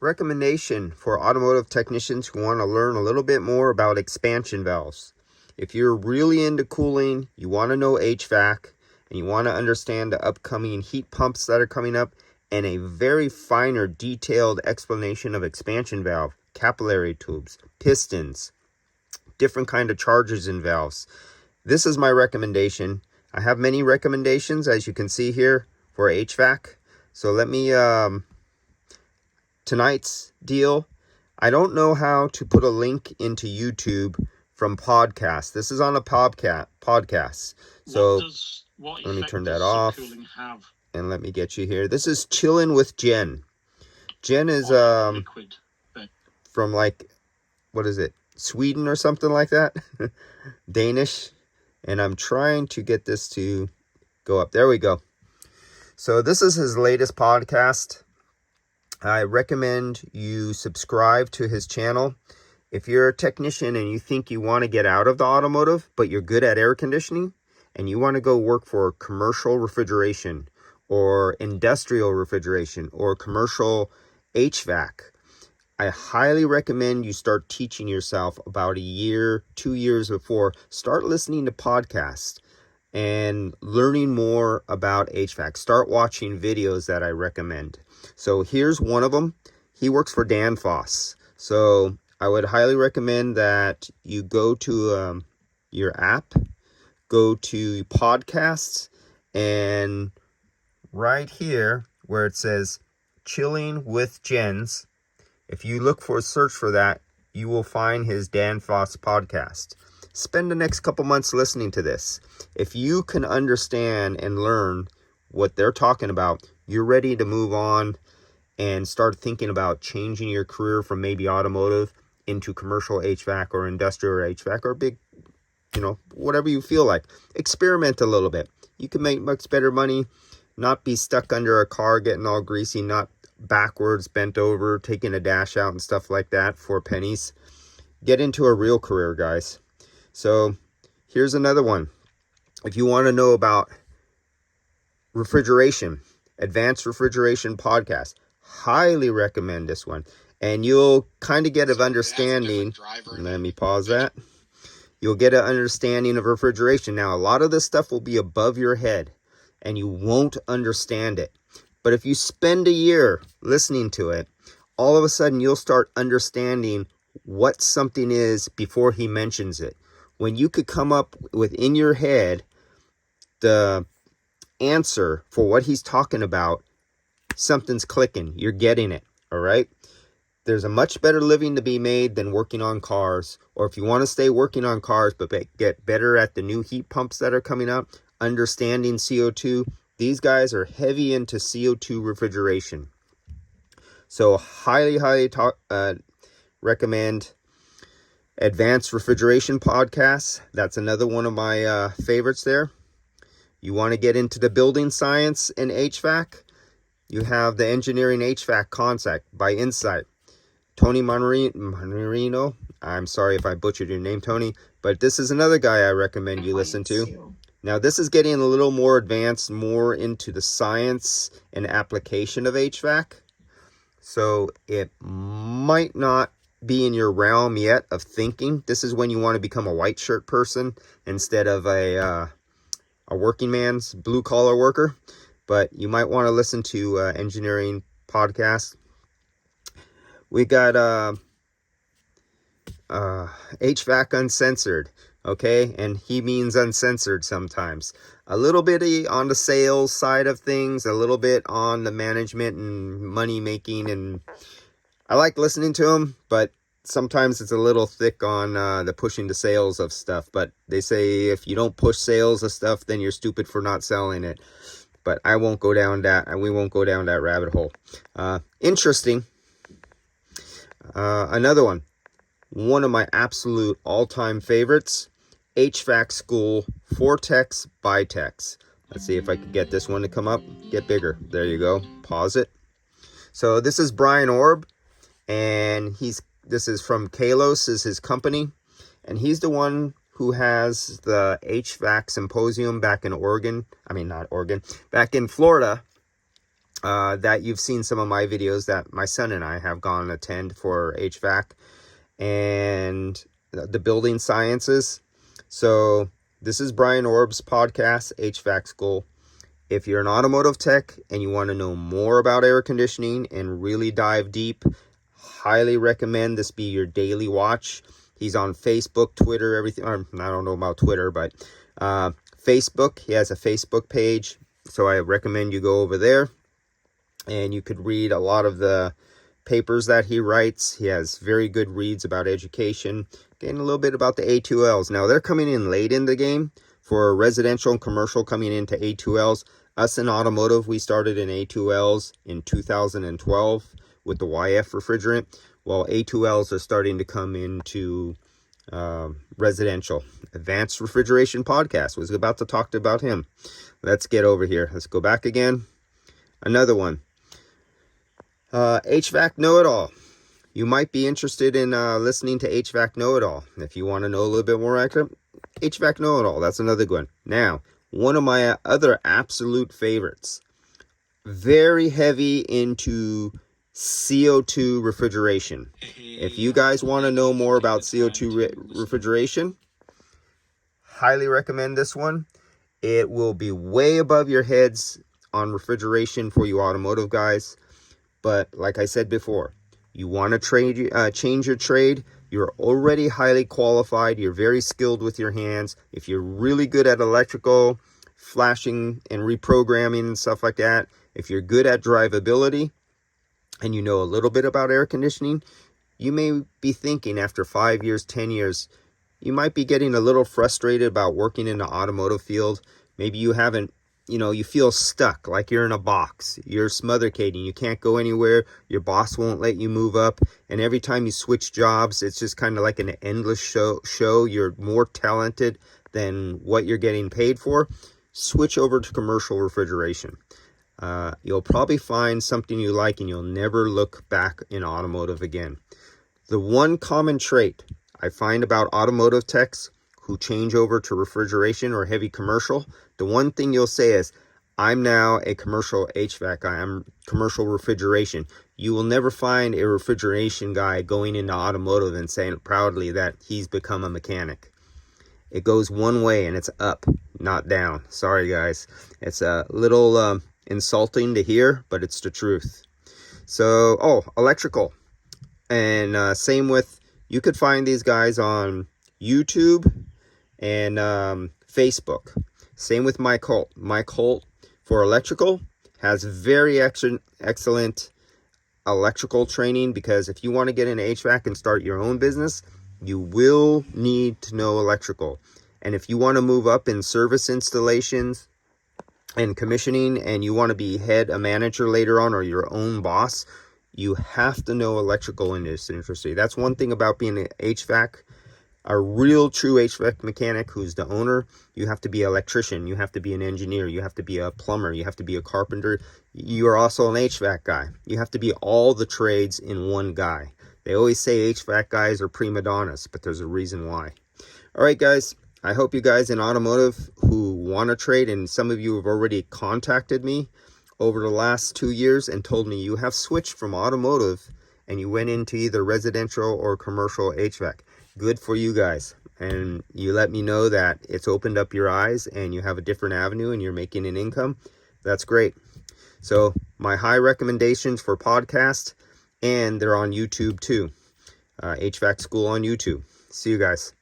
Recommendation for automotive technicians who want to learn a little bit more about expansion valves. If you're really into cooling, you want to know HVAC, and you want to understand the upcoming heat pumps that are coming up, and a very finer, detailed explanation of expansion valve, capillary tubes, pistons, different kind of charges and valves. This is my recommendation. I have many recommendations, as you can see here, for HVAC. So let me tonight's deal, I don't know how to put a link into YouTube from podcast. This is on a podcast. So let me turn that off and let me get you here. This is Chillin' with Jen. Jen is from like, what is it, Sweden or something like that? Danish. And I'm trying to get this to go up. There we go. So this is his latest podcast. I recommend you subscribe to his channel. If you're a technician and you think you want to get out of the automotive, but you're good at air conditioning, and you want to go work for commercial refrigeration or industrial refrigeration or commercial HVAC, I highly recommend you start teaching yourself about a year, 2 years before. Start listening to podcasts and learning more about HVAC. Start watching videos that I recommend. So here's one of them. He works for Danfoss. So I would highly recommend that you go to your app, go to podcasts, and right here where it says Chilling with Jens, if you look for a search for that, you will find his Danfoss podcast. Spend the next couple months listening to this. If you can understand and learn what they're talking about, you're ready to move on and start thinking about changing your career from maybe automotive into commercial HVAC or industrial HVAC or big, whatever you feel like. Experiment a little bit. You can make much better money, not be stuck under a car getting all greasy, not backwards, bent over, taking a dash out and stuff like that for pennies. Get into a real career, guys. So here's another one. If you want to know about refrigeration, Advanced Refrigeration podcast, highly recommend this one. And you'll kind of get an understanding. Let me pause that. You'll get an understanding of refrigeration. Now, a lot of this stuff will be above your head and you won't understand it. But if you spend a year listening to it, all of a sudden you'll start understanding what something is before he mentions it. When you could come up within your head the answer for what he's talking about, something's clicking. You're getting it, all right? There's a much better living to be made than working on cars. Or if you want to stay working on cars but get better at the new heat pumps that are coming up, understanding CO2, these guys are heavy into CO2 refrigeration. So highly recommend Advanced Refrigeration podcasts. That's another one of my favorites there. You want to get into the building science and HVAC? You have the Engineering HVAC Concept by Insight. Tony Marino. I'm sorry if I butchered your name, Tony. But this is another guy I recommend you listen to. Now, this is getting a little more advanced, more into the science and application of HVAC. So it might not be in your realm yet of thinking. This is when you want to become a white shirt person instead of a working man's blue collar worker. But you might want to listen to engineering podcasts. We got HVAC Uncensored, okay? And he means uncensored sometimes. A little bit on the sales side of things, a little bit on the management and money making. And I like listening to him, but sometimes it's a little thick on the pushing the sales of stuff. But they say if you don't push sales of stuff, then you're stupid for not selling it. But I won't go down that, and we won't go down that rabbit hole. Interesting. Another one of my absolute all-time favorites, HVAC School, Vortex by Tex. Let's see if I can get this one to come up, get bigger. There you go. Pause it. So this is Brian Orb, and this is from Kalos, is his company, and he's the one who has the HVAC Symposium back in back in Florida. that you've seen some of my videos that my son and I have gone attend for HVAC and the building sciences. So this is Brian Orb's podcast, HVAC School. If you're an automotive tech and you want to know more about air conditioning and really dive deep, highly recommend this be your daily watch. He's on Facebook, Twitter, everything. I don't know about Twitter, but Facebook. He has a Facebook page. So I recommend you go over there and you could read a lot of the papers that he writes. He has very good reads about education, getting a little bit about the A2Ls. Now they're coming in late in the game for residential and commercial, coming into A2Ls. Us in automotive, we started in A2Ls in 2012 with the YF refrigerant. Well, A2Ls are starting to come into residential. Advanced Refrigeration podcast was about to talk about him. Let's get over here. Let's go back again. Another one. HVAC Know It All. You might be interested in listening to HVAC Know It All. If you want to know a little bit more accurate, HVAC Know It All. That's another good one. Now, one of my other absolute favorites. Very heavy into CO2 refrigeration. If you guys want to know more about CO2 refrigeration, highly recommend this one. It will be way above your heads on refrigeration for you automotive guys. But like I said before, you want to change your trade. You're already highly qualified. You're very skilled with your hands. If you're really good at electrical, flashing and reprogramming and stuff like that, if you're good at drivability and you know a little bit about air conditioning, you may be thinking after 5 years, 10 years, you might be getting a little frustrated about working in the automotive field. Maybe you haven't, you feel stuck, like you're in a box. You're smothercating. You can't go anywhere. Your boss won't let you move up. And every time you switch jobs, it's just kind of like an endless show. You're more talented than what you're getting paid for. Switch over to commercial refrigeration. You'll probably find something you like and you'll never look back in automotive again. The one common trait I find about automotive techs who change over to refrigeration or heavy commercial, the one thing you'll say is, I'm now a commercial HVAC guy. I'm commercial refrigeration. You will never find a refrigeration guy going into automotive and saying proudly that he's become a mechanic. It goes one way and it's up, not down. Sorry, guys. It's a little insulting to hear, but it's the truth. So, electrical. And same with, you could find these guys on YouTube and Facebook. Same with Mike Holt. Mike Holt for electrical has very excellent electrical training, because if you want to get into HVAC and start your own business, you will need to know electrical. And if you want to move up in service installations and commissioning, and you want to be a manager later on, or your own boss, you have to know electrical in this industry. That's one thing about being an HVAC, a real true HVAC mechanic who's the owner. You have to be an electrician. You have to be an engineer. You have to be a plumber. You have to be a carpenter. You are also an HVAC guy. You have to be all the trades in one guy. They always say HVAC guys are prima donnas, but there's a reason why. All right, guys. I hope you guys in automotive who want to trade, and some of you have already contacted me over the last 2 years and told me you have switched from automotive and you went into either residential or commercial HVAC. Good for you guys. And you let me know that it's opened up your eyes and you have a different avenue and you're making an income. That's great. So my high recommendations for podcasts, and they're on YouTube too. HVAC School on YouTube. See you guys.